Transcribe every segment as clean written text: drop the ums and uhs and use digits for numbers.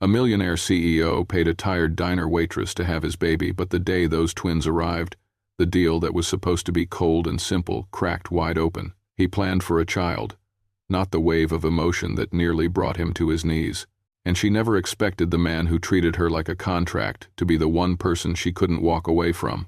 A millionaire CEO paid a tired diner waitress to have his baby, but the day those twins arrived, the deal that was supposed to be cold and simple cracked wide open. He planned for a child, not the wave of emotion that nearly brought him to his knees. And she never expected the man who treated her like a contract to be the one person she couldn't walk away from.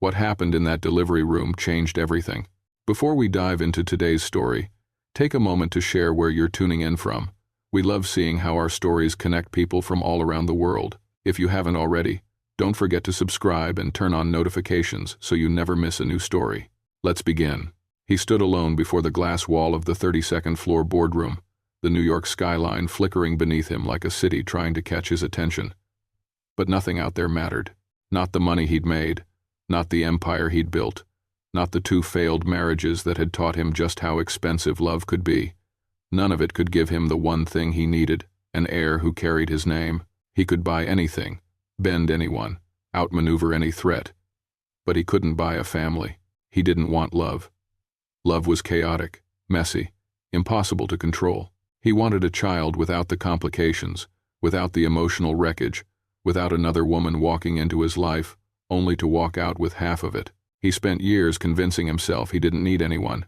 What happened in that delivery room changed everything. Before we dive into today's story, take a moment to share where you're tuning in from. We love seeing how our stories connect people from all around the world. If you haven't already, don't forget to subscribe and turn on notifications so you never miss a new story. Let's begin. He stood alone before the glass wall of the 32nd floor boardroom, the New York skyline flickering beneath him like a city trying to catch his attention. But nothing out there mattered. Not the money he'd made, not the empire he'd built, not the 2 failed marriages that had taught him just how expensive love could be. None of it could give him the one thing he needed, an heir who carried his name. He could buy anything, bend anyone, outmaneuver any threat. But he couldn't buy a family. He didn't want love. Love was chaotic, messy, impossible to control. He wanted a child without the complications, without the emotional wreckage, without another woman walking into his life, only to walk out with half of it. He spent years convincing himself he didn't need anyone,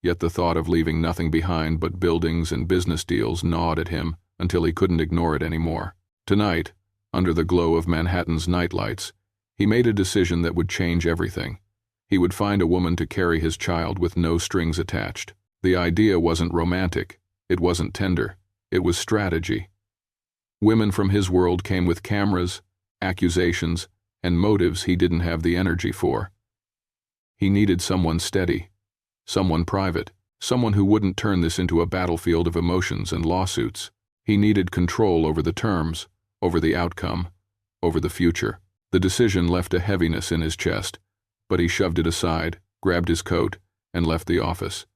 yet the thought of leaving nothing behind but buildings and business deals gnawed at him until he couldn't ignore it anymore. Tonight, under the glow of Manhattan's nightlights, he made a decision that would change everything. He would find a woman to carry his child with no strings attached. The idea wasn't romantic. It wasn't tender. It was strategy. Women from his world came with cameras, accusations, and motives he didn't have the energy for. He needed someone steady, someone private, someone who wouldn't turn this into a battlefield of emotions and lawsuits. He needed control over the terms, over the outcome, over the future. The decision left a heaviness in his chest, but he shoved it aside, grabbed his coat, and left the office.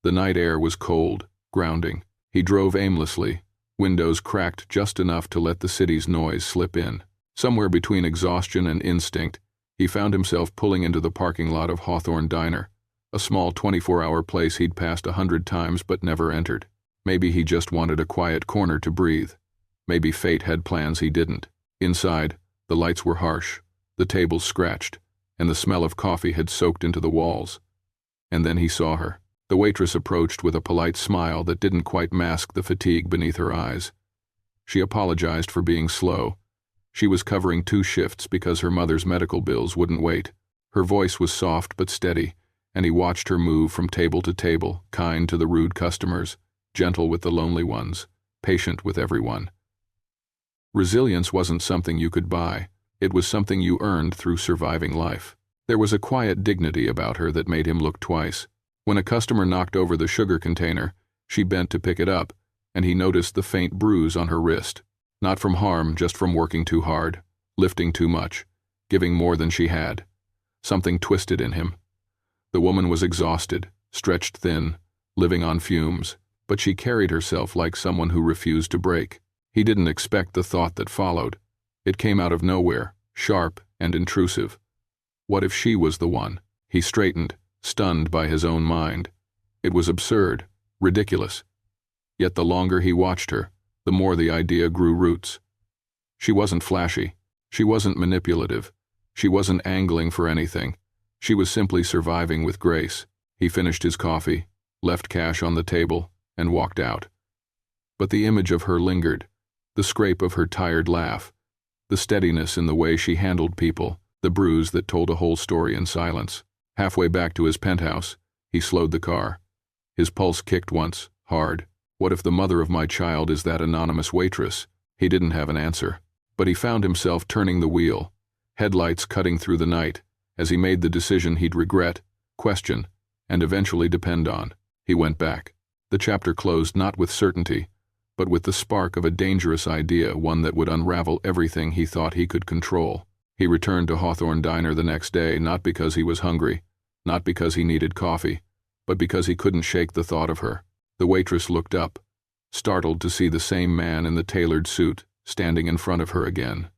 The night air was cold, grounding. He drove aimlessly, windows cracked just enough to let the city's noise slip in. Somewhere between exhaustion and instinct, he found himself pulling into the parking lot of Hawthorne Diner, a small 24-hour place he'd passed 100 times but never entered. Maybe he just wanted a quiet corner to breathe. Maybe fate had plans he didn't. Inside, the lights were harsh, the tables scratched, and the smell of coffee had soaked into the walls. And then he saw her. The waitress approached with a polite smile that didn't quite mask the fatigue beneath her eyes. She apologized for being slow. She was covering 2 shifts because her mother's medical bills wouldn't wait. Her voice was soft but steady, and he watched her move from table to table, kind to the rude customers, gentle with the lonely ones, patient with everyone. Resilience wasn't something you could buy. It was something you earned through surviving life. There was a quiet dignity about her that made him look twice. When a customer knocked over the sugar container, she bent to pick it up, and he noticed the faint bruise on her wrist. Not from harm, just from working too hard, lifting too much, giving more than she had. Something twisted in him. The woman was exhausted, stretched thin, living on fumes, but she carried herself like someone who refused to break. He didn't expect the thought that followed. It came out of nowhere, sharp and intrusive. What if she was the one? He straightened, stunned by his own mind. It was absurd, ridiculous. Yet the longer he watched her, the more the idea grew roots. She wasn't flashy. She wasn't manipulative. She wasn't angling for anything. She was simply surviving with grace. He finished his coffee, left cash on the table, and walked out. But the image of her lingered, the scrape of her tired laugh, the steadiness in the way she handled people, the bruise that told a whole story in silence. Halfway back to his penthouse, he slowed the car. His pulse kicked once, hard. What if the mother of my child is that anonymous waitress? He didn't have an answer, but he found himself turning the wheel, headlights cutting through the night, as he made the decision he'd regret, question, and eventually depend on. He went back. The chapter closed not with certainty, but with the spark of a dangerous idea, one that would unravel everything he thought he could control. He returned to Hawthorne Diner the next day, not because he was hungry, not because he needed coffee, but because he couldn't shake the thought of her. The waitress looked up, startled to see the same man in the tailored suit standing in front of her again.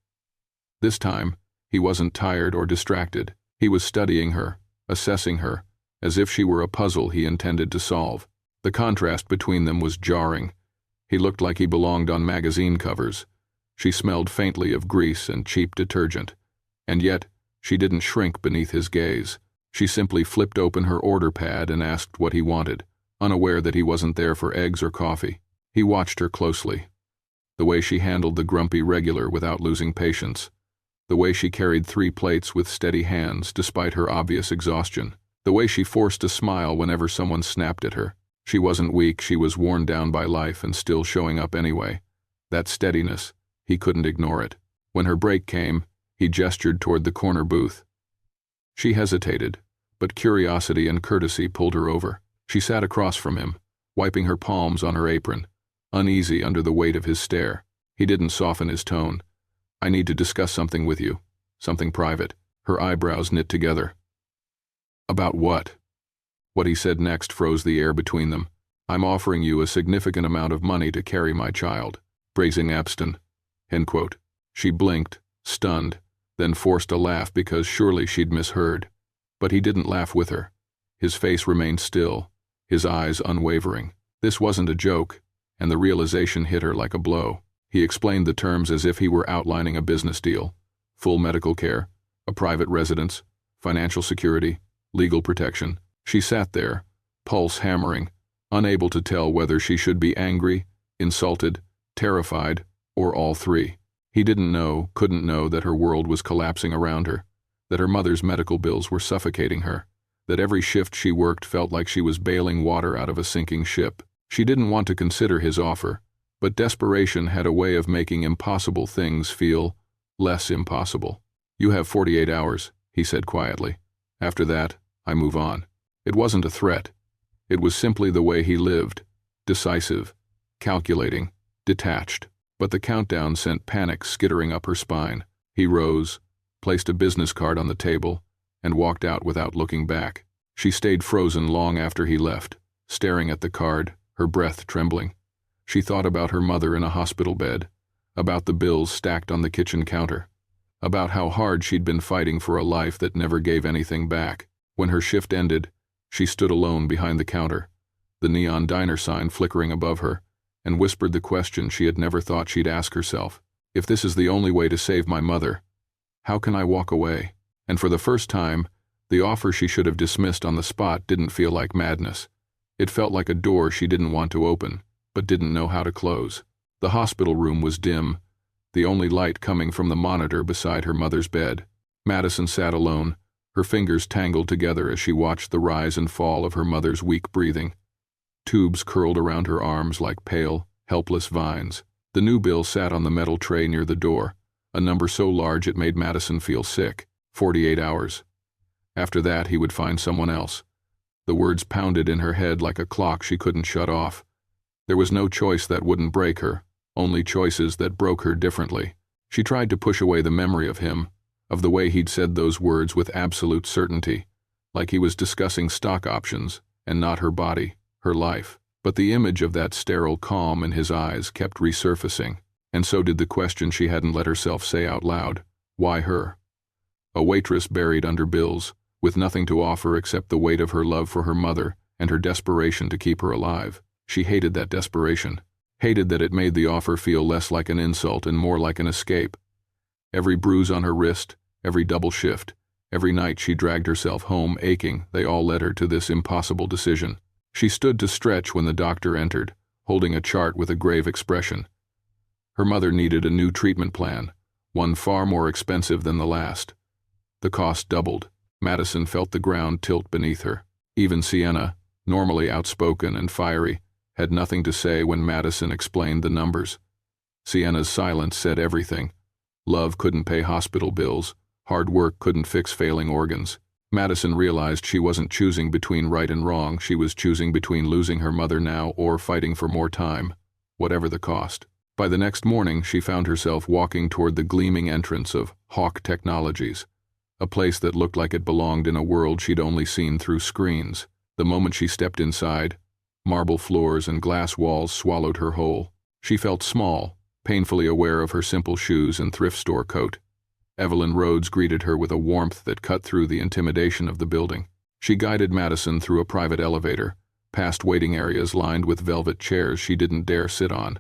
This time, he wasn't tired or distracted. He was studying her, assessing her, as if she were a puzzle he intended to solve. The contrast between them was jarring. He looked like he belonged on magazine covers. She smelled faintly of grease and cheap detergent. And yet, she didn't shrink beneath his gaze. She simply flipped open her order pad and asked what he wanted, unaware that he wasn't there for eggs or coffee. He watched her closely. The way she handled the grumpy regular without losing patience. The way she carried 3 plates with steady hands despite her obvious exhaustion. The way she forced a smile whenever someone snapped at her. She wasn't weak, she was worn down by life and still showing up anyway. That steadiness, he couldn't ignore it. When her break came, he gestured toward the corner booth. She hesitated, but curiosity and courtesy pulled her over. She sat across from him, wiping her palms on her apron, uneasy under the weight of his stare. He didn't soften his tone. "I need to discuss something with you, something private." Her eyebrows knit together. "About what?" What he said next froze the air between them. "I'm offering you a significant amount of money to carry my child. Braising Abston." End quote. She blinked, stunned, then forced a laugh because surely she'd misheard. But he didn't laugh with her. His face remained still, his eyes unwavering. This wasn't a joke, and the realization hit her like a blow. He explained the terms as if he were outlining a business deal. Full medical care, a private residence, financial security, legal protection. She sat there, pulse hammering, unable to tell whether she should be angry, insulted, terrified, or all three. He couldn't know that her world was collapsing around her, that her mother's medical bills were suffocating her, that every shift she worked felt like she was bailing water out of a sinking ship. She didn't want to consider his offer, but desperation had a way of making impossible things feel less impossible. "You have 48 hours, he said quietly. "After that, I move on." It wasn't a threat. It was simply the way he lived, decisive, calculating, detached. But the countdown sent panic skittering up her spine. He rose, placed a business card on the table, and walked out without looking back. She stayed frozen long after he left, staring at the card, her breath trembling. She thought about her mother in a hospital bed, about the bills stacked on the kitchen counter, about how hard she'd been fighting for a life that never gave anything back. When her shift ended, she stood alone behind the counter, the neon diner sign flickering above her, and whispered the question she had never thought she'd ask herself. "If this is the only way to save my mother, how can I walk away?" And for the first time, the offer she should have dismissed on the spot didn't feel like madness. It felt like a door she didn't want to open, but didn't know how to close. The hospital room was dim, the only light coming from the monitor beside her mother's bed. Madison sat alone, her fingers tangled together as she watched the rise and fall of her mother's weak breathing. Tubes curled around her arms like pale, helpless vines. The new bill sat on the metal tray near the door, a number so large it made Madison feel sick. 48 hours. After that, he would find someone else. The words pounded in her head like a clock she couldn't shut off. There was no choice that wouldn't break her, only choices that broke her differently. She tried to push away the memory of him, of the way he'd said those words with absolute certainty, like he was discussing stock options and not her body, her life. But the image of that sterile calm in his eyes kept resurfacing, and so did the question she hadn't let herself say out loud. Why her? A waitress buried under bills, with nothing to offer except the weight of her love for her mother and her desperation to keep her alive. She hated that desperation, hated that it made the offer feel less like an insult and more like an escape. Every bruise on her wrist, every double shift, every night she dragged herself home aching, they all led her to this impossible decision. She stood to stretch when the doctor entered, holding a chart with a grave expression. Her mother needed a new treatment plan, one far more expensive than the last. The cost doubled. Madison felt the ground tilt beneath her. Even Sienna, normally outspoken and fiery, had nothing to say when Madison explained the numbers. Sienna's silence said everything. Love couldn't pay hospital bills. Hard work couldn't fix failing organs. Madison realized she wasn't choosing between right and wrong. She was choosing between losing her mother now or fighting for more time, whatever the cost. By the next morning, she found herself walking toward the gleaming entrance of Hawk Technologies, a place that looked like it belonged in a world she'd only seen through screens. The moment she stepped inside, marble floors and glass walls swallowed her whole. She felt small, painfully aware of her simple shoes and thrift store coat. Evelyn Rhodes greeted her with a warmth that cut through the intimidation of the building. She guided Madison through a private elevator, past waiting areas lined with velvet chairs she didn't dare sit on.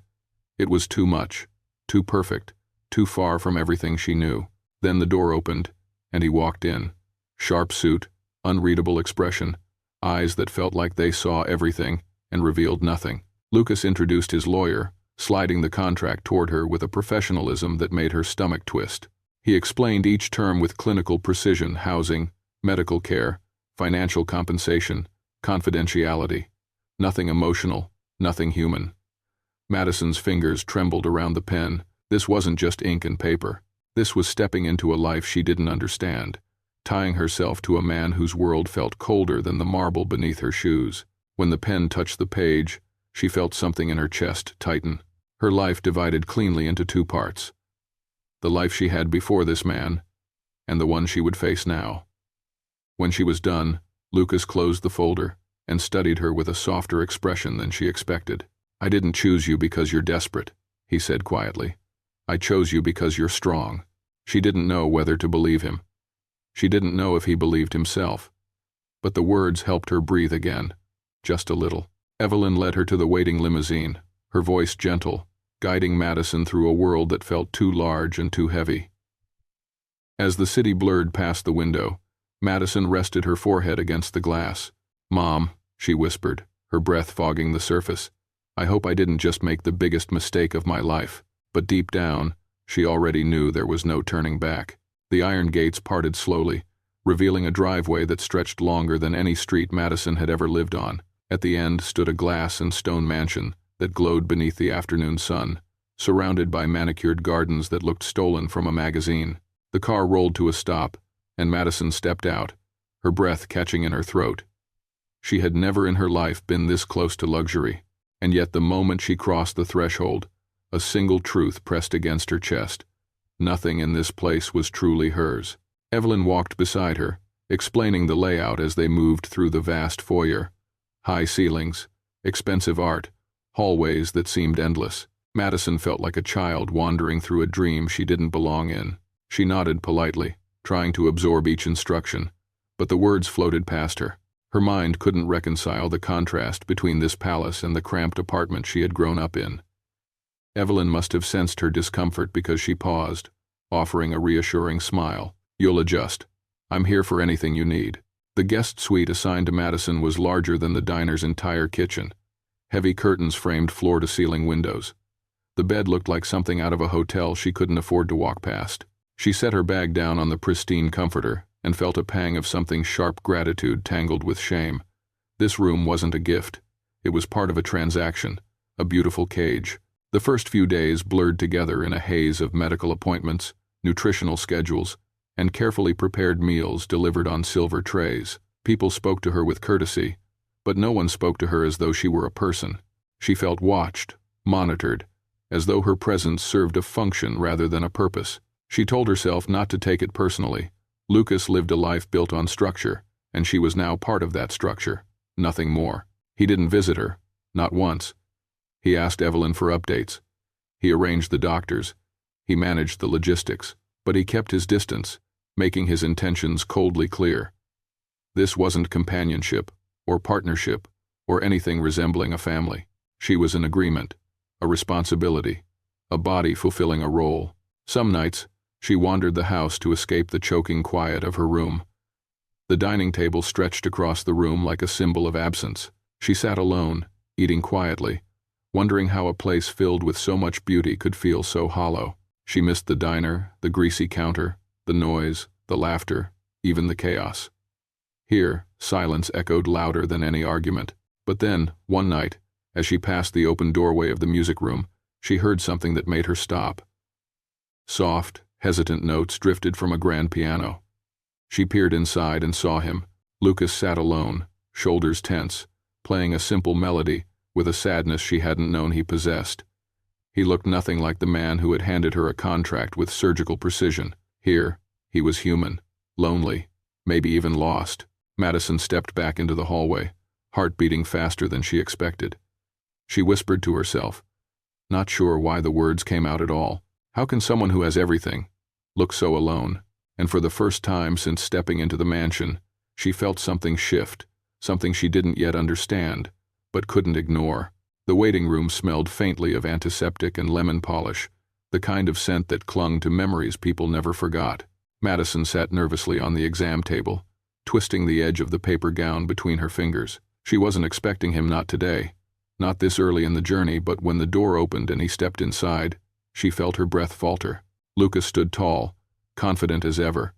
It was too much, too perfect, too far from everything she knew. Then the door opened, and he walked in. Sharp suit, unreadable expression, eyes that felt like they saw everything and revealed nothing. Lucas introduced his lawyer, sliding the contract toward her with a professionalism that made her stomach twist. He explained each term with clinical precision: housing, medical care, financial compensation, confidentiality. Nothing emotional, nothing human. Madison's fingers trembled around the pen. This wasn't just ink and paper. This was stepping into a life she didn't understand, tying herself to a man whose world felt colder than the marble beneath her shoes. When the pen touched the page, she felt something in her chest tighten. Her life divided cleanly into two parts: the life she had before this man, and the one she would face now. When she was done, Lucas closed the folder and studied her with a softer expression than she expected. "I didn't choose you because you're desperate," he said quietly. "I chose you because you're strong." She didn't know whether to believe him. She didn't know if he believed himself. But the words helped her breathe again, just a little. Evelyn led her to the waiting limousine, her voice gentle, guiding Madison through a world that felt too large and too heavy. As the city blurred past the window, Madison rested her forehead against the glass. "Mom," she whispered, her breath fogging the surface, "I hope I didn't just make the biggest mistake of my life." But deep down, she already knew there was no turning back. The iron gates parted slowly, revealing a driveway that stretched longer than any street Madison had ever lived on. At the end stood a glass and stone mansion that glowed beneath the afternoon sun, surrounded by manicured gardens that looked stolen from a magazine. The car rolled to a stop, and Madison stepped out, her breath catching in her throat. She had never in her life been this close to luxury, and yet the moment she crossed the threshold, a single truth pressed against her chest: nothing in this place was truly hers. Evelyn walked beside her, explaining the layout as they moved through the vast foyer. High ceilings, expensive art, hallways that seemed endless. Madison felt like a child wandering through a dream she didn't belong in. She nodded politely, trying to absorb each instruction, but the words floated past her. Her mind couldn't reconcile the contrast between this palace and the cramped apartment she had grown up in. Evelyn must have sensed her discomfort because she paused, offering a reassuring smile. "You'll adjust. I'm here for anything you need." The guest suite assigned to Madison was larger than the diner's entire kitchen. Heavy curtains framed floor-to-ceiling windows. The bed looked like something out of a hotel she couldn't afford to walk past. She set her bag down on the pristine comforter and felt a pang of something sharp gratitude tangled with shame. This room wasn't a gift. It was part of a transaction, a beautiful cage. The first few days blurred together in a haze of medical appointments, nutritional schedules, and carefully prepared meals delivered on silver trays. People spoke to her with courtesy, but no one spoke to her as though she were a person. She felt watched, monitored, as though her presence served a function rather than a purpose. She told herself not to take it personally. Lucas lived a life built on structure, and she was now part of that structure, nothing more. He didn't visit her, not once. He asked Evelyn for updates. He arranged the doctors. He managed the logistics, but he kept his distance, making his intentions coldly clear. This wasn't companionship, or partnership, or anything resembling a family. She was an agreement, a responsibility, a body fulfilling a role. Some nights, she wandered the house to escape the choking quiet of her room. The dining table stretched across the room like a symbol of absence. She sat alone, eating quietly, wondering how a place filled with so much beauty could feel so hollow. She missed the diner, the greasy counter, the noise, the laughter, even the chaos. Here, silence echoed louder than any argument. But then, one night, as she passed the open doorway of the music room, she heard something that made her stop. Soft, hesitant notes drifted from a grand piano. She peered inside and saw him. Lucas sat alone, shoulders tense, playing a simple melody with a sadness she hadn't known he possessed. He looked nothing like the man who had handed her a contract with surgical precision. Here, he was human, lonely, maybe even lost. Madison stepped back into the hallway, heart beating faster than she expected. She whispered to herself, not sure why the words came out at all. How can someone who has everything look so alone? And for the first time since stepping into the mansion, she felt something shift, something she didn't yet understand, but couldn't ignore. The waiting room smelled faintly of antiseptic and lemon polish, the kind of scent that clung to memories people never forgot. Madison sat nervously on the exam table, twisting the edge of the paper gown between her fingers. She wasn't expecting him, not today, not this early in the journey, but when the door opened and he stepped inside, she felt her breath falter. Lucas stood tall, confident as ever,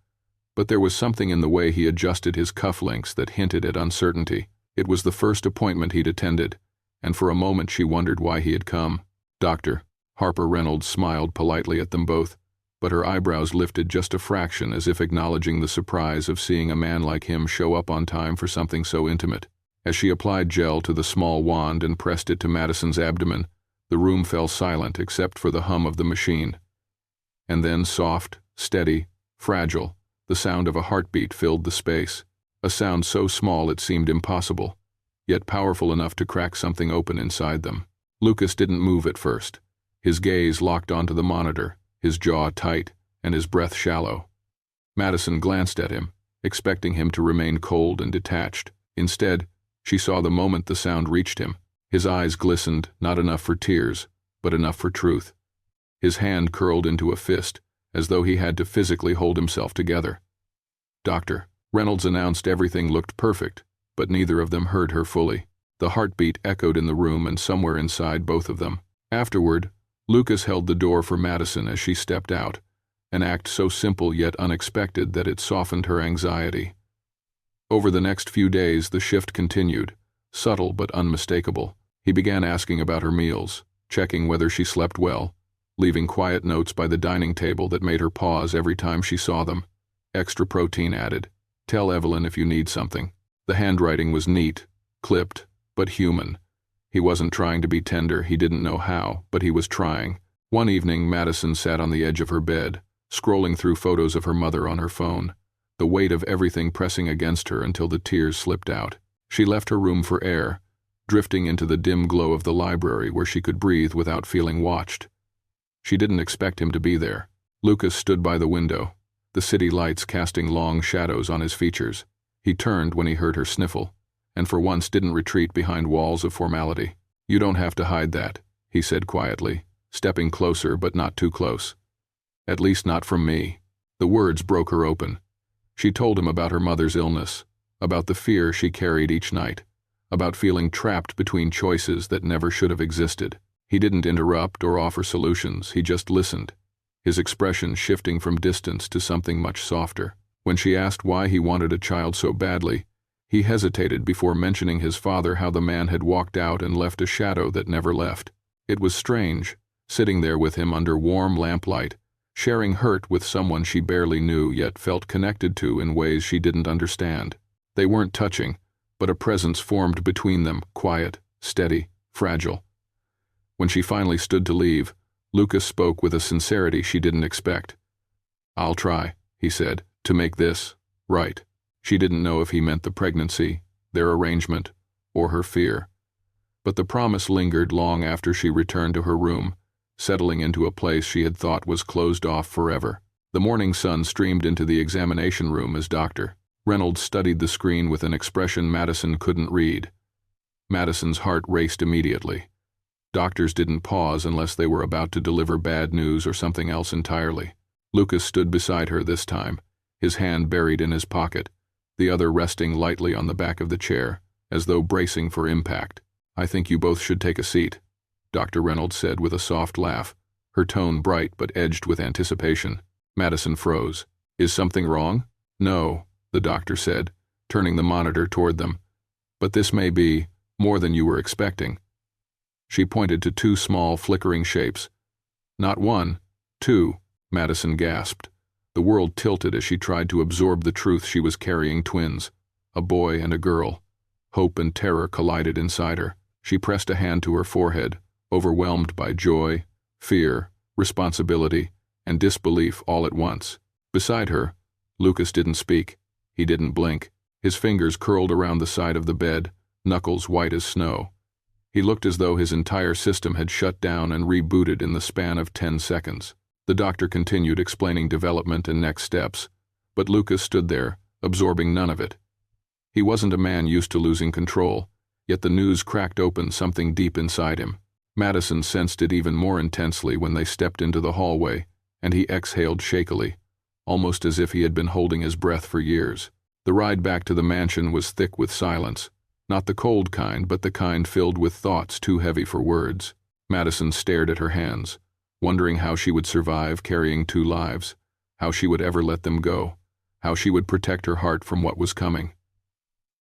but there was something in the way he adjusted his cufflinks that hinted at uncertainty. It was the first appointment he'd attended, and for a moment she wondered why he had come. "Doctor." Harper Reynolds smiled politely at them both, but her eyebrows lifted just a fraction as if acknowledging the surprise of seeing a man like him show up on time for something so intimate. As she applied gel to the small wand and pressed it to Madison's abdomen, the room fell silent except for the hum of the machine. And then, soft, steady, fragile, the sound of a heartbeat filled the space, a sound so small it seemed impossible, yet powerful enough to crack something open inside them. Lucas didn't move at first, his gaze locked onto the monitor, his jaw tight and his breath shallow. Madison glanced at him, expecting him to remain cold and detached. Instead, she saw the moment the sound reached him. His eyes glistened, not enough for tears, but enough for truth. His hand curled into a fist, as though he had to physically hold himself together. "Doctor." Reynolds announced everything looked perfect, but neither of them heard her fully. The heartbeat echoed in the room and somewhere inside both of them. Afterward, Lucas held the door for Madison as she stepped out, an act so simple yet unexpected that it softened her anxiety. Over the next few days, the shift continued, subtle but unmistakable. He began asking about her meals, checking whether she slept well, leaving quiet notes by the dining table that made her pause every time she saw them. "Extra protein added. Tell Evelyn if you need something." The handwriting was neat, clipped, but human. He wasn't trying to be tender, he didn't know how, but he was trying. One evening, Madison sat on the edge of her bed, scrolling through photos of her mother on her phone, the weight of everything pressing against her until the tears slipped out. She left her room for air, drifting into the dim glow of the library where she could breathe without feeling watched. She didn't expect him to be there. Lucas stood by the window, the city lights casting long shadows on his features. He turned when he heard her sniffle, and for once didn't retreat behind walls of formality. "You don't have to hide that," he said quietly, stepping closer but not too close. "At least not from me." The words broke her open. She told him about her mother's illness, about the fear she carried each night, about feeling trapped between choices that never should have existed. He didn't interrupt or offer solutions, he just listened, his expression shifting from distance to something much softer. When she asked why he wanted a child so badly, he hesitated before mentioning his father, how the man had walked out and left a shadow that never left. It was strange, sitting there with him under warm lamplight, sharing hurt with someone she barely knew yet felt connected to in ways she didn't understand. They weren't touching, but a presence formed between them, quiet, steady, fragile. When she finally stood to leave, Lucas spoke with a sincerity she didn't expect. "I'll try," he said, "to make this right." She didn't know if he meant the pregnancy, their arrangement, or her fear. But the promise lingered long after she returned to her room, settling into a place she had thought was closed off forever. The morning sun streamed into the examination room as Dr. Reynolds studied the screen with an expression Madison couldn't read. Madison's heart raced immediately. Doctors didn't pause unless they were about to deliver bad news or something else entirely. Lucas stood beside her this time, his hand buried in his pocket, the other resting lightly on the back of the chair, as though bracing for impact. "I think you both should take a seat," Dr. Reynolds said with a soft laugh, her tone bright but edged with anticipation. Madison froze. "Is something wrong?" "No," the doctor said, turning the monitor toward them. "But this may be more than you were expecting." She pointed to two small, flickering shapes. "Not one, two," Madison gasped. The world tilted as she tried to absorb the truth she was carrying twins, a boy and a girl. Hope and terror collided inside her. She pressed a hand to her forehead, overwhelmed by joy, fear, responsibility, and disbelief all at once. Beside her, Lucas didn't speak. He didn't blink. His fingers curled around the side of the bed, knuckles white as snow. He looked as though his entire system had shut down and rebooted in the span of 10 seconds. The doctor continued explaining development and next steps, but Lucas stood there, absorbing none of it. He wasn't a man used to losing control, Yet the news cracked open something deep inside him. Madison sensed it even more intensely when they stepped into the hallway, and he exhaled shakily, almost as if he had been holding his breath for years. The ride back to the mansion was thick with silence, not the cold kind, but the kind filled with thoughts too heavy for words. Madison stared at her hands, wondering how she would survive carrying 2 lives, how she would ever let them go, how she would protect her heart from what was coming.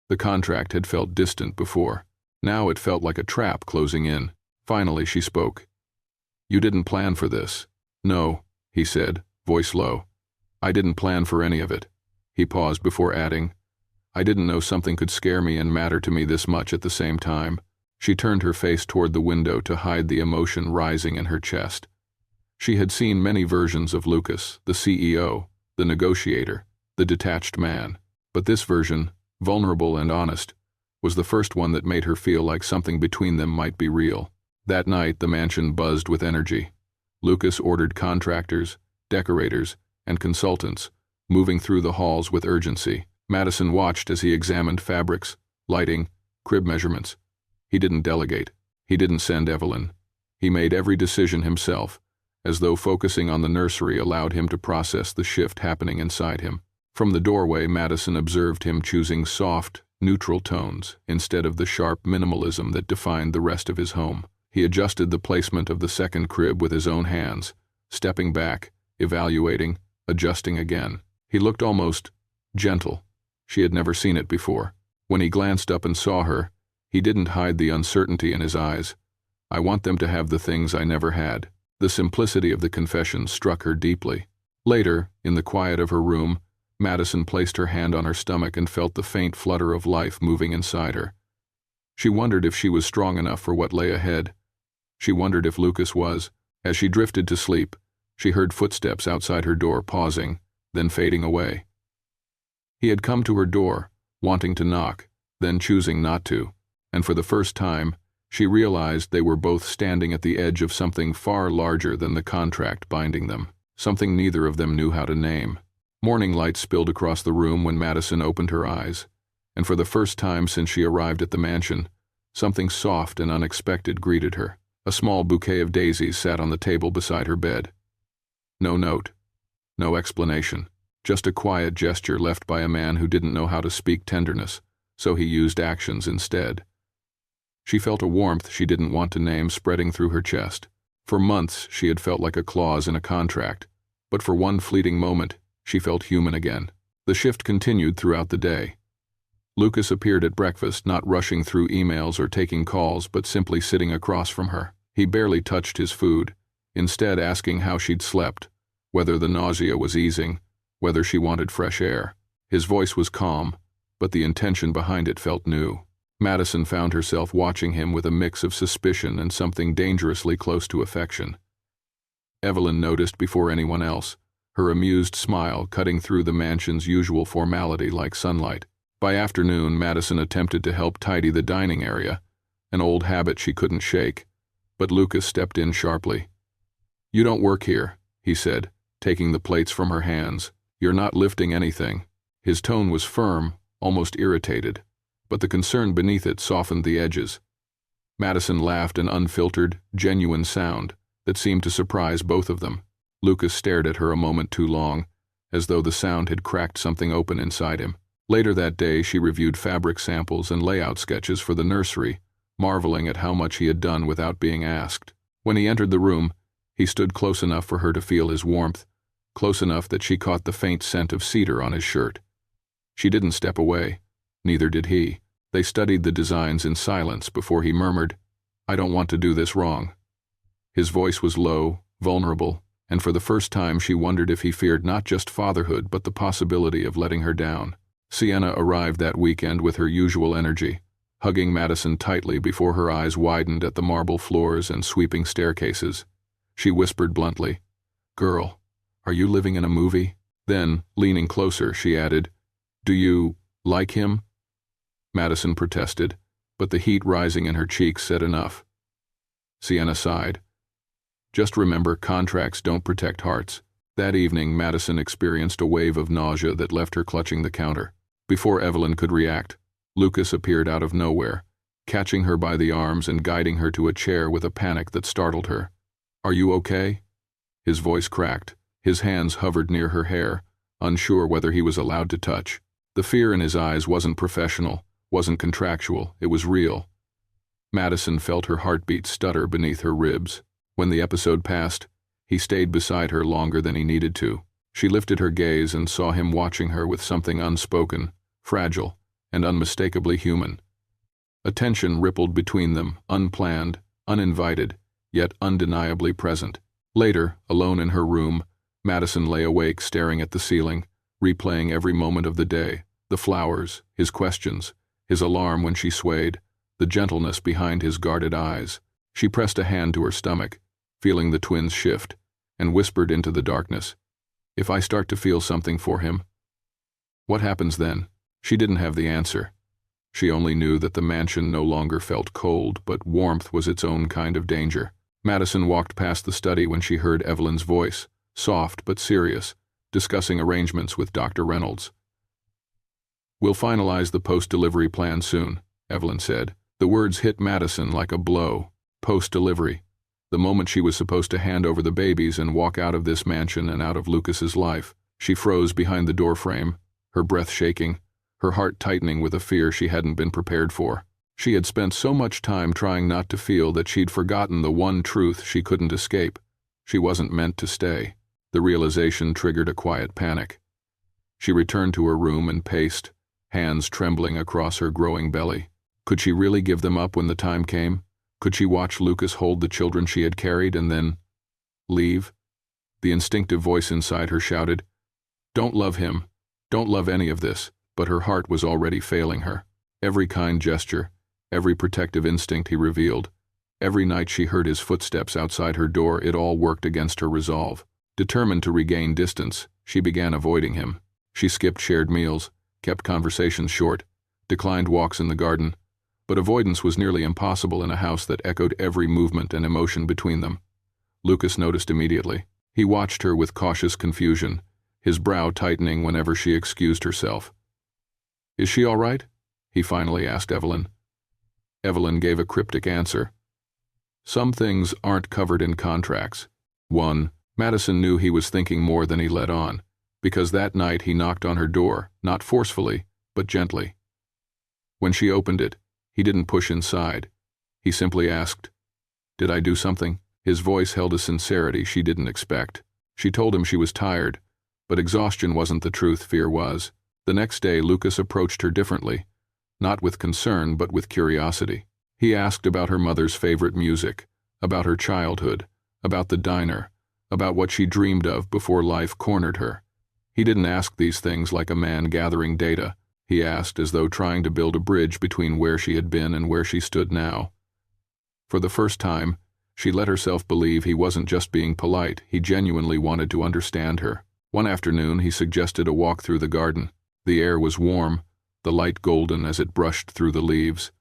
The contract had felt distant before. Now it felt like a trap closing in. Finally she spoke. "You didn't plan for this." "No," he said, voice low. "I didn't plan for any of it." He paused before adding, "I didn't know something could scare me and matter to me this much at the same time." She turned her face toward the window to hide the emotion rising in her chest. She had seen many versions of Lucas, the CEO, the negotiator, the detached man. But this version, vulnerable and honest, was the first one that made her feel like something between them might be real. That night the mansion buzzed with energy. Lucas ordered contractors, decorators, and consultants, moving through the halls with urgency. Madison watched as he examined fabrics, lighting, crib measurements. He didn't delegate. He didn't send Evelyn. He made every decision himself, as though focusing on the nursery allowed him to process the shift happening inside him. From the doorway, Madison observed him choosing soft, neutral tones instead of the sharp minimalism that defined the rest of his home. He adjusted the placement of the second crib with his own hands, stepping back, evaluating, adjusting again. He looked almost gentle. She had never seen it before. When he glanced up and saw her, he didn't hide the uncertainty in his eyes. "I want them to have the things I never had." The simplicity of the confession struck her deeply. Later, in the quiet of her room, Madison placed her hand on her stomach and felt the faint flutter of life moving inside her. She wondered if she was strong enough for what lay ahead. She wondered if Lucas was. As she drifted to sleep, she heard footsteps outside her door pausing, then fading away. He had come to her door, wanting to knock, then choosing not to, and for the first time, she realized they were both standing at the edge of something far larger than the contract binding them, something neither of them knew how to name. Morning light spilled across the room when Madison opened her eyes, and for the first time since she arrived at the mansion, something soft and unexpected greeted her. A small bouquet of daisies sat on the table beside her bed. No note, no explanation, just a quiet gesture left by a man who didn't know how to speak tenderness, so he used actions instead. She felt a warmth she didn't want to name spreading through her chest. For months she had felt like a clause in a contract, but for one fleeting moment she felt human again. The shift continued throughout the day. Lucas appeared at breakfast, not rushing through emails or taking calls, but simply sitting across from her. He barely touched his food, instead asking how she'd slept, whether the nausea was easing, whether she wanted fresh air. His voice was calm, but the intention behind it felt new. Madison found herself watching him with a mix of suspicion and something dangerously close to affection. Evelyn noticed before anyone else, her amused smile cutting through the mansion's usual formality like sunlight. By afternoon, Madison attempted to help tidy the dining area, an old habit she couldn't shake, but Lucas stepped in sharply. "You don't work here," he said, taking the plates from her hands. "You're not lifting anything." His tone was firm, almost irritated, but the concern beneath it softened the edges. Madison laughed, an unfiltered, genuine sound that seemed to surprise both of them. Lucas stared at her a moment too long, as though the sound had cracked something open inside him. Later that day, she reviewed fabric samples and layout sketches for the nursery, marveling at how much he had done without being asked. When he entered the room, he stood close enough for her to feel his warmth, close enough that she caught the faint scent of cedar on his shirt. She didn't step away. Neither did he. They studied the designs in silence before he murmured, "I don't want to do this wrong." His voice was low, vulnerable, and for the first time she wondered if he feared not just fatherhood but the possibility of letting her down. Sienna arrived that weekend with her usual energy, hugging Madison tightly before her eyes widened at the marble floors and sweeping staircases. She whispered bluntly, "Girl, are you living in a movie?" Then, leaning closer, she added, "Do you like him?" Madison protested, but the heat rising in her cheeks said enough. Sienna sighed. "Just remember, contracts don't protect hearts." That evening, Madison experienced a wave of nausea that left her clutching the counter. Before Evelyn could react, Lucas appeared out of nowhere, catching her by the arms and guiding her to a chair with a panic that startled her. "Are you okay?" His voice cracked. His hands hovered near her hair, unsure whether he was allowed to touch. The fear in his eyes wasn't professional, wasn't contractual, it was real. Madison felt her heartbeat stutter beneath her ribs. When the episode passed, he stayed beside her longer than he needed to. She lifted her gaze and saw him watching her with something unspoken, fragile, and unmistakably human. A tension rippled between them, unplanned, uninvited, yet undeniably present. Later, alone in her room, Madison lay awake staring at the ceiling, replaying every moment of the day, the flowers, his questions, his alarm when she swayed, the gentleness behind his guarded eyes. She pressed a hand to her stomach, feeling the twins shift, and whispered into the darkness, "If I start to feel something for him?" What happens then? She didn't have the answer. She only knew that the mansion no longer felt cold, but warmth was its own kind of danger. Madison walked past the study when she heard Evelyn's voice, soft but serious, discussing arrangements with Dr. Reynolds. "We'll finalize the post-delivery plan soon," Evelyn said. The words hit Madison like a blow. Post-delivery. The moment she was supposed to hand over the babies and walk out of this mansion and out of Lucas's life. She froze behind the doorframe, her breath shaking, her heart tightening with a fear she hadn't been prepared for. She had spent so much time trying not to feel that she'd forgotten the one truth she couldn't escape. She wasn't meant to stay. The realization triggered a quiet panic. She returned to her room and paced, hands trembling across her growing belly. Could she really give them up when the time came? Could she watch Lucas hold the children she had carried and then leave? The instinctive voice inside her shouted, "Don't love him. Don't love any of this." But her heart was already failing her. Every kind gesture, every protective instinct he revealed, every night she heard his footsteps outside her door, it all worked against her resolve. Determined to regain distance, she began avoiding him. She skipped shared meals, kept conversations short, declined walks in the garden, but avoidance was nearly impossible in a house that echoed every movement and emotion between them. Lucas noticed immediately. He watched her with cautious confusion, his brow tightening whenever she excused herself. "Is she all right?" he finally asked Evelyn. Evelyn gave a cryptic answer. "Some things aren't covered in contracts." Madison knew he was thinking more than he let on, because that night he knocked on her door, not forcefully, but gently. When she opened it, he didn't push inside. He simply asked, "Did I do something?" His voice held a sincerity she didn't expect. She told him she was tired, but exhaustion wasn't the truth, fear was. The next day, Lucas approached her differently, not with concern but with curiosity. He asked about her mother's favorite music, about her childhood, about the diner, about what she dreamed of before life cornered her. He didn't ask these things like a man gathering data. He asked as though trying to build a bridge between where she had been and where she stood now. For the first time, she let herself believe he wasn't just being polite, he genuinely wanted to understand her. One afternoon, he suggested a walk through the garden. The air was warm, the light golden as it brushed through the leaves.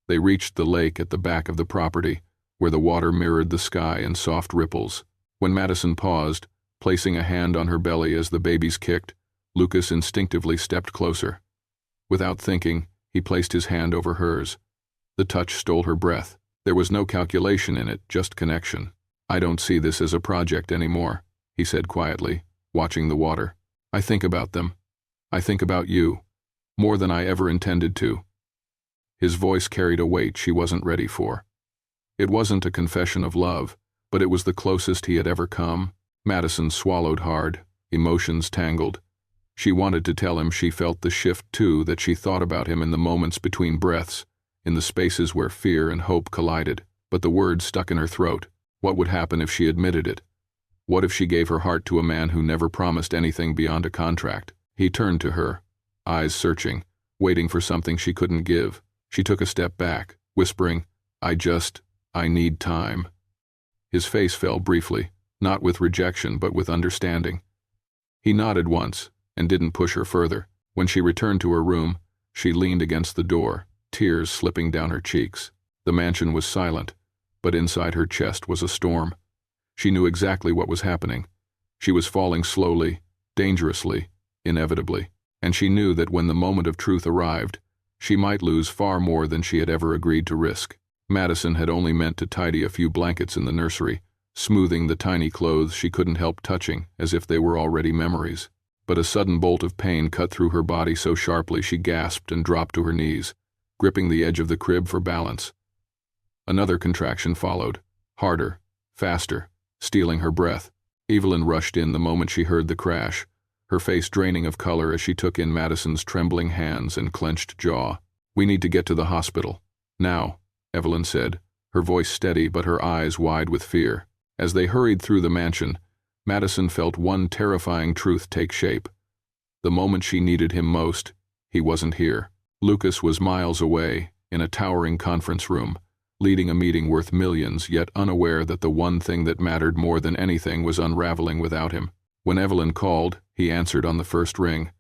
They reached the lake at the back of the property, where the water mirrored the sky in soft ripples. When Madison paused, placing a hand on her belly as the babies kicked, Lucas instinctively stepped closer. Without thinking, he placed his hand over hers. The touch stole her breath. There was no calculation in it, just connection. "I don't see this as a project anymore," he said quietly, watching the water. "I think about them. I think about you, more than I ever intended to." His voice carried a weight she wasn't ready for. It wasn't a confession of love, but it was the closest he had ever come. Madison swallowed hard, emotions tangled. She wanted to tell him she felt the shift too, that she thought about him in the moments between breaths, in the spaces where fear and hope collided, but the words stuck in her throat. What would happen if she admitted it? What if she gave her heart to a man who never promised anything beyond a contract? He turned to her, eyes searching, waiting for something she couldn't give. She took a step back, whispering, I need time." His face fell briefly, not with rejection but with understanding. He nodded once and didn't push her further. When she returned to her room, she leaned against the door, tears slipping down her cheeks. The mansion was silent, but inside her chest was a storm. She knew exactly what was happening. She was falling slowly, dangerously, inevitably, and she knew that when the moment of truth arrived, She might lose far more than she had ever agreed to risk. Madison had only meant to tidy a few blankets in the nursery, smoothing the tiny clothes she couldn't help touching, as if they were already memories. But a sudden bolt of pain cut through her body so sharply she gasped and dropped to her knees, gripping the edge of the crib for balance. Another contraction followed, harder, faster, stealing her breath. Evelyn rushed in the moment she heard the crash, her face draining of color as she took in Madison's trembling hands and clenched jaw. "We need to get to the hospital. Now," Evelyn said, her voice steady but her eyes wide with fear. As they hurried through the mansion, Madison felt one terrifying truth take shape. The moment she needed him most, he wasn't here. Lucas was miles away, in a towering conference room, leading a meeting worth millions, yet unaware that the one thing that mattered more than anything was unraveling without him. When Evelyn called, he answered on the first ring.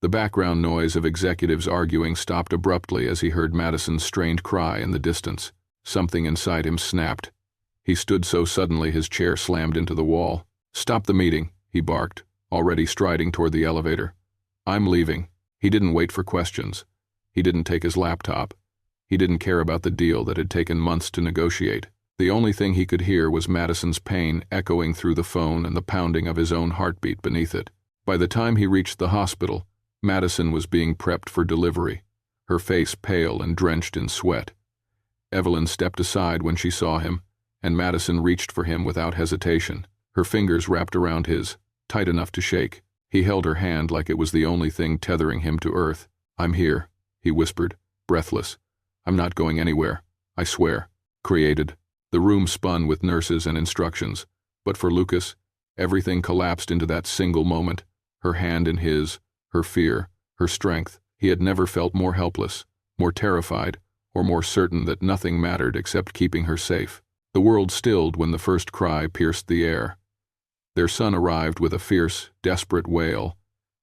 The background noise of executives arguing stopped abruptly as he heard Madison's strained cry in the distance. Something inside him snapped. He stood so suddenly his chair slammed into the wall. "Stop the meeting," he barked, already striding toward the elevator. "I'm leaving." He didn't wait for questions. He didn't take his laptop. He didn't care about the deal that had taken months to negotiate. The only thing he could hear was Madison's pain echoing through the phone and the pounding of his own heartbeat beneath it. By the time he reached the hospital, Madison was being prepped for delivery, her face pale and drenched in sweat. Evelyn stepped aside when she saw him, and Madison reached for him without hesitation, her fingers wrapped around his, tight enough to shake. He held her hand like it was the only thing tethering him to earth. "I'm here," he whispered, breathless. "I'm not going anywhere, I swear." Created. The room spun with nurses and instructions, but for Lucas, everything collapsed into that single moment, her hand in his, her fear, her strength. He had never felt more helpless, more terrified, or more certain that nothing mattered except keeping her safe. The world stilled when the first cry pierced the air. Their son arrived with a fierce, desperate wail,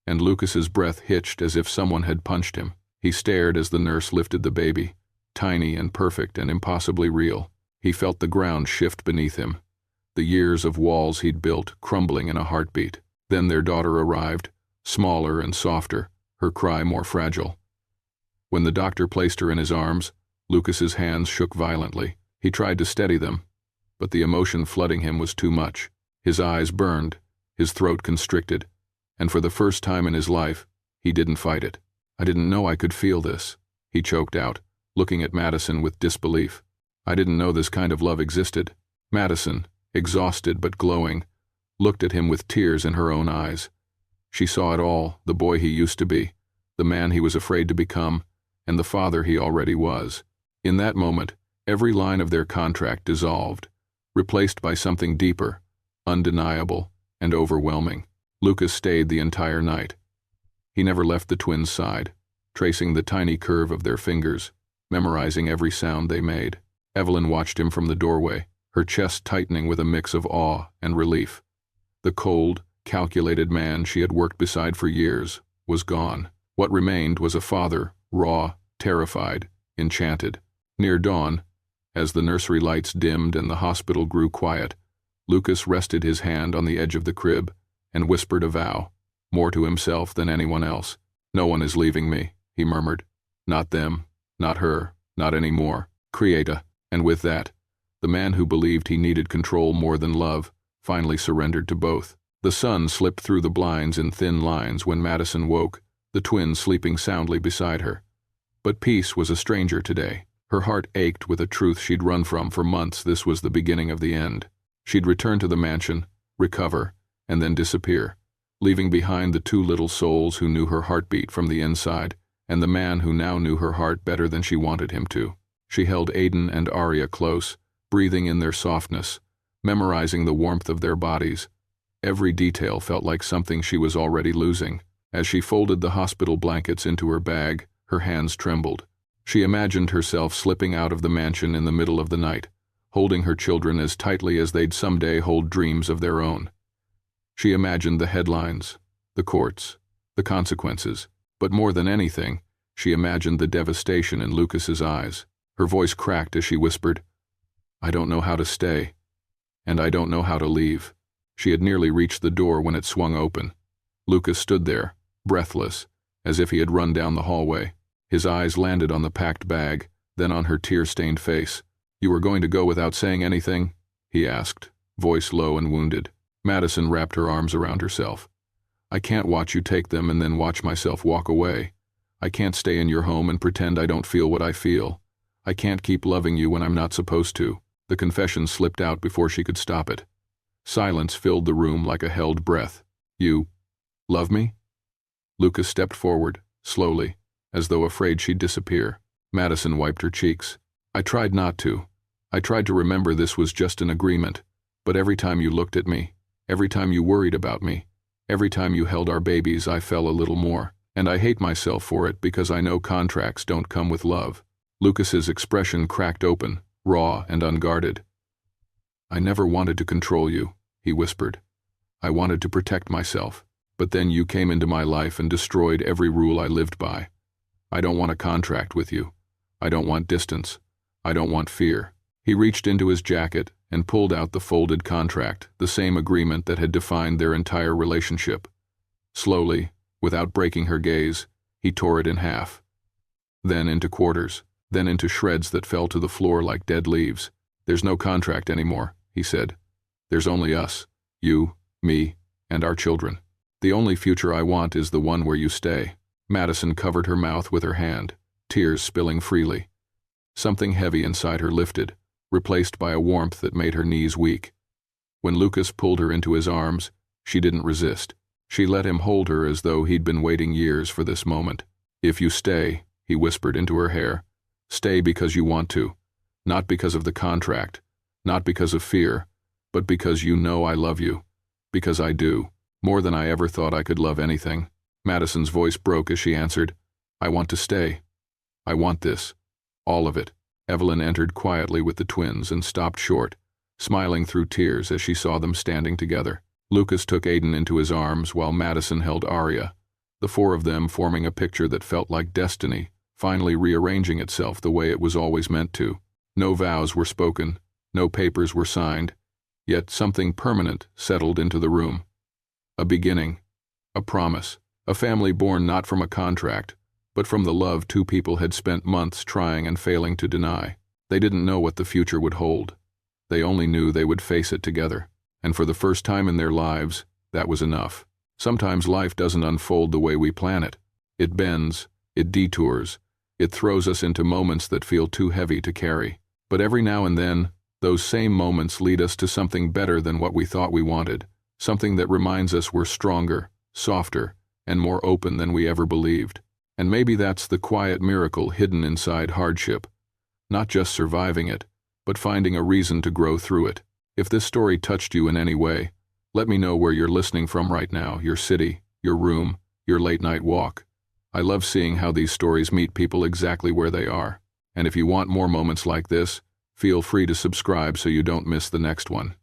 and Lucas's breath hitched as if someone had punched him. He stared as the nurse lifted the baby, tiny and perfect and impossibly real. He felt the ground shift beneath him, the years of walls he'd built crumbling in a heartbeat. Then their daughter arrived, smaller and softer, her cry more fragile. When the doctor placed her in his arms, Lucas's hands shook violently. He tried to steady them, but the emotion flooding him was too much. His eyes burned, his throat constricted, and for the first time in his life, he didn't fight it. "I didn't know I could feel this," he choked out, looking at Madison with disbelief. "I didn't know this kind of love existed." Madison, exhausted but glowing, looked at him with tears in her own eyes. She saw it all, the boy he used to be, the man he was afraid to become, and the father he already was. In that moment, every line of their contract dissolved, replaced by something deeper, undeniable, and overwhelming. Lucas stayed the entire night. He never left the twins' side, tracing the tiny curve of their fingers, memorizing every sound they made. Evelyn watched him from the doorway, her chest tightening with a mix of awe and relief. The cold, calculated man she had worked beside for years was gone. What remained was a father, raw, terrified, enchanted. Near dawn, as the nursery lights dimmed and the hospital grew quiet, Lucas rested his hand on the edge of the crib and whispered a vow, more to himself than anyone else. "No one is leaving me," he murmured. "Not them, not her, not anymore. Creata." And with that, the man who believed he needed control more than love finally surrendered to both. The sun slipped through the blinds in thin lines when Madison woke, the twins sleeping soundly beside her. But peace was a stranger today. Her heart ached with a truth she'd run from for months. This was the beginning of the end. She'd return to the mansion, recover, and then disappear, leaving behind the two little souls who knew her heartbeat from the inside, and the man who now knew her heart better than she wanted him to. She held Aiden and Arya close, breathing in their softness, memorizing the warmth of their bodies. Every detail felt like something she was already losing. As she folded the hospital blankets into her bag, her hands trembled. She imagined herself slipping out of the mansion in the middle of the night, holding her children as tightly as they'd someday hold dreams of their own. She imagined the headlines, the courts, the consequences, but more than anything, she imagined the devastation in Lucas's eyes. Her voice cracked as she whispered, "I don't know how to stay, and I don't know how to leave." She had nearly reached the door when it swung open. Lucas stood there, breathless, as if he had run down the hallway. His eyes landed on the packed bag, then on her tear-stained face. "You were going to go without saying anything?" he asked, voice low and wounded. Madison wrapped her arms around herself. "I can't watch you take them and then watch myself walk away. I can't stay in your home and pretend I don't feel what I feel. I can't keep loving you when I'm not supposed to." The confession slipped out before she could stop it. Silence filled the room like a held breath. "You love me?" Lucas stepped forward, slowly, as though afraid she'd disappear. Madison wiped her cheeks. "I tried not to. I tried to remember this was just an agreement, but every time you looked at me, every time you worried about me, every time you held our babies, I fell a little more. And I hate myself for it because I know contracts don't come with love." Lucas's expression cracked open, raw and unguarded. "I never wanted to control you," he whispered. "I wanted to protect myself. But then you came into my life and destroyed every rule I lived by. I don't want a contract with you. I don't want distance. I don't want fear." He reached into his jacket and pulled out the folded contract, the same agreement that had defined their entire relationship. Slowly, without breaking her gaze, he tore it in half. Then into quarters, then into shreds that fell to the floor like dead leaves. "There's no contract anymore," he said. "There's only us, you, me, and our children. The only future I want is the one where you stay." Madison covered her mouth with her hand, tears spilling freely. Something heavy inside her lifted, replaced by a warmth that made her knees weak. When Lucas pulled her into his arms, she didn't resist. She let him hold her as though he'd been waiting years for this moment. "If you stay," he whispered into her hair, "stay because you want to. Not because of the contract, not because of fear, but because you know I love you. Because I do. More than I ever thought I could love anything." Madison's voice broke as she answered, "I want to stay. I want this. All of it." Evelyn entered quietly with the twins and stopped short, smiling through tears as she saw them standing together. Lucas took Aiden into his arms while Madison held Arya, the four of them forming a picture that felt like destiny, finally rearranging itself the way it was always meant to. No vows were spoken, no papers were signed, yet something permanent settled into the room. A beginning, a promise, a family born not from a contract, but from the love two people had spent months trying and failing to deny. They didn't know what the future would hold. They only knew they would face it together. And for the first time in their lives, that was enough. Sometimes life doesn't unfold the way we plan it. It bends, it detours, it throws us into moments that feel too heavy to carry. But every now and then, those same moments lead us to something better than what we thought we wanted, something that reminds us we're stronger, softer, and more open than we ever believed. And maybe that's the quiet miracle hidden inside hardship. Not just surviving it, but finding a reason to grow through it. If this story touched you in any way, let me know where you're listening from right now, your city, your room, your late-night walk. I love seeing how these stories meet people exactly where they are. And if you want more moments like this, feel free to subscribe so you don't miss the next one.